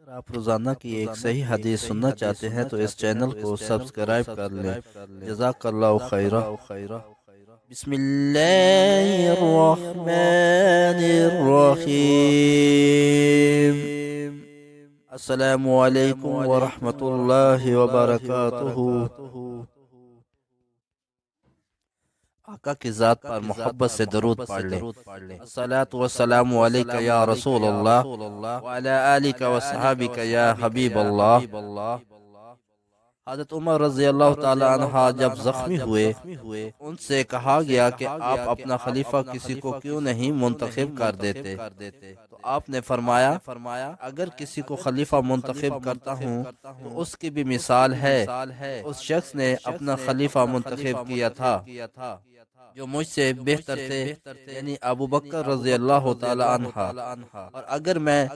اگر آپ روزانہ کی ایک صحیح حدیث سننا چاہتے ہیں تو اس چینل کو سبسکرائب کر لیں۔ جزاک اللہ خیرہ۔ بسم اللہ الرحمن الرحیم۔ السلام علیکم ورحمۃ اللہ وبرکاتہ۔ آقا کی ذات پر محبت سے درود پڑھ لیں۔ الصلاۃ والسلام علیک یا رسول اللہ وعلی آلک وصحابک یا حبیب اللہ۔ حضرت عمر رضی اللہ تعالی عنہ جب زخمی ہوئے ان سے کہا گیا کہ آپ اپنا خلیفہ کسی کو کیوں نہیں منتخب کر دیتے؟ تو آپ نے فرمایا اگر کسی کو خلیفہ منتخب کرتا ہوں تو اس کی بھی مثال ہے۔ اس شخص نے اپنا خلیفہ منتخب کیا تھا جو مجھ سے بہتر تھے، یعنی ابو بکر رضی اللہ تعالی عنہ۔ اور اگر میں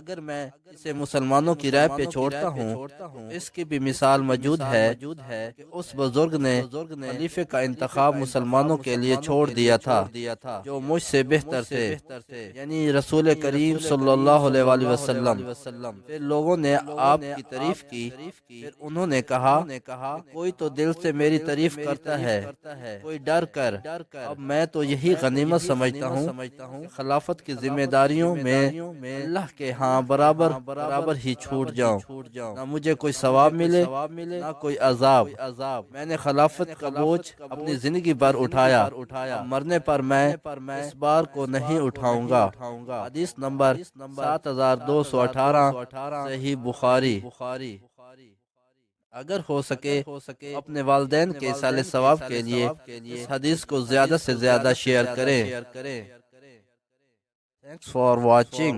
اسے مسلمانوں کی رائے پہ چھوڑتا ہوں تو اس کی بھی مثال موجود ہے کہ اس بزرگ نے خلیفے کا انتخاب مسلمانوں کے لیے چھوڑ دیا تھا جو مجھ سے بہتر تھے، یعنی رسول کریم صلی اللہ علیہ وآلہ وسلم۔ پھر لوگوں نے آپ کی تعریف کی، پھر انہوں نے کہا کوئی تو دل سے میری تعریف کرتا ہے، کوئی ڈر کر۔ اب میں تو یہی غنیمت سمجھتا ہوں کہ خلافت کی ذمہ داریوں میں اللہ کے ہاں برابر ہی چھوٹ جاؤں، نہ مجھے کوئی ثواب ملے نہ کوئی عذاب۔ میں نے خلافت کا بوجھ اپنی زندگی بھر اٹھایا، اب مرنے پر میں اس بار کو نہیں اٹھاؤں گا۔ حدیث نمبر 7218، صحیح بخاری۔ اگر ہو سکے اپنے والدین کے ایصال ثواب کے لیے اس حدیث کو زیادہ سے زیادہ شیئر کریں۔ Thanks for watching.